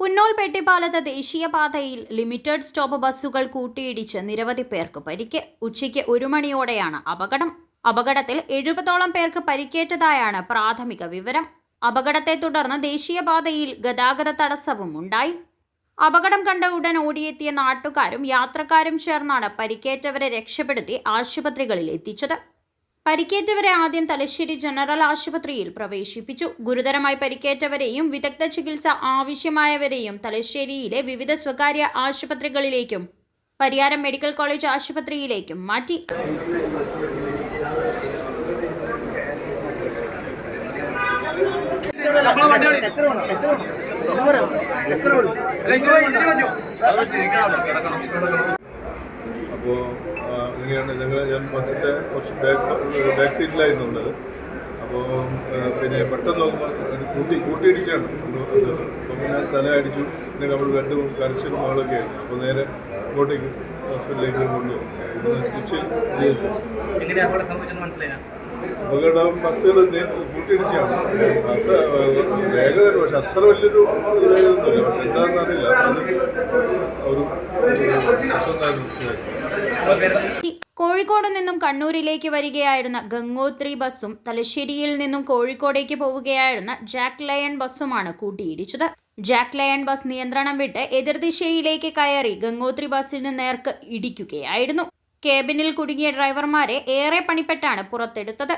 പുന്നോൾ പെട്ടിപ്പാലത്ത് ദേശീയപാതയിൽ limited stop ബസ്സുകൾ കൂട്ടിയിടിച്ച് നിരവധി പേർക്ക് പരിക്ക്. ഉച്ചയ്ക്ക് 1 മണിയോടെയാണ് അപകടം. അപകടത്തിൽ 70ഓളം പേർക്ക് പരിക്കേറ്റതായാണ് പ്രാഥമിക വിവരം. അപകടത്തെ തുടർന്ന് ദേശീയപാതയിൽ ഗതാഗത തടസ്സവും ഉണ്ടായി. അപകടം കണ്ട ഉടൻ ഓടിയെത്തിയ നാട്ടുകാരും യാത്രക്കാരും ചേർന്നാണ് പരിക്കേറ്റവരെ രക്ഷപ്പെടുത്തി ആശുപത്രികളിൽ എത്തിച്ചത്. പരിക്കേറ്റവരെ ആദ്യം തലശ്ശേരി ജനറൽ ആശുപത്രിയിൽ പ്രവേശിപ്പിച്ചു. ഗുരുതരമായി പരിക്കേറ്റവരെയും വിദഗ്ധ ചികിത്സ ആവശ്യമായവരെയും തലശ്ശേരിയിലെ വിവിധ സ്വകാര്യ ആശുപത്രികളിലേക്കും പരിയാരം മെഡിക്കൽ കോളേജ് ആശുപത്രിയിലേക്കും മാറ്റി. അപ്പോൾ ഇങ്ങനെയാണ് ഞാൻ ബസ്സിൻ്റെ കുറച്ച് ബാക്ക് സീറ്റിലായിരുന്നുള്ളത്. അപ്പോൾ പിന്നെ പെട്ടെന്ന് നോക്കുമ്പോൾ കൂട്ടിയിടിച്ചാണ്. അപ്പോൾ പിന്നെ തല അടിച്ചു, പിന്നെ നമ്മൾ രണ്ട് കരച്ചിലും മകളൊക്കെ ആയിരുന്നു. അപ്പോൾ നേരെ ഇങ്ങോട്ടേക്ക് ഹോസ്പിറ്റലിലേക്ക് കൊണ്ടുപോകും. അപകടം ബസ്സുകൾ കൂട്ടിയിടിച്ചാണ്. ബസ് വേഗത, പക്ഷെ അത്ര വലിയൊരു വേഗതൊന്നുമില്ല. പക്ഷെ എന്താണെന്ന് അറിയില്ല, ഒരു കോഴിക്കോട് നിന്നും കണ്ണൂരിലേക്ക് വരികയായിരുന്ന ഗംഗോത്രി ബസ്സും തലശ്ശേരിയിൽ നിന്നും കോഴിക്കോടേക്ക് പോവുകയായിരുന്ന ജാക്ക് ലയൺ ബസ്സുമാണ് കൂട്ടിയിടിച്ചത്. ജാക്ക് ലയൺ ബസ് നിയന്ത്രണം വിട്ട് എതിർദിശയിലേക്ക് കയറി ഗംഗോത്രി ബസ്സിന് നേർക്ക് ഇടിക്കുകയായിരുന്നു. കേബിനിൽ കുടുങ്ങിയ ഡ്രൈവർമാരെ ഏറെ പണിപ്പെട്ടാണ് പുറത്തെടുത്തത്.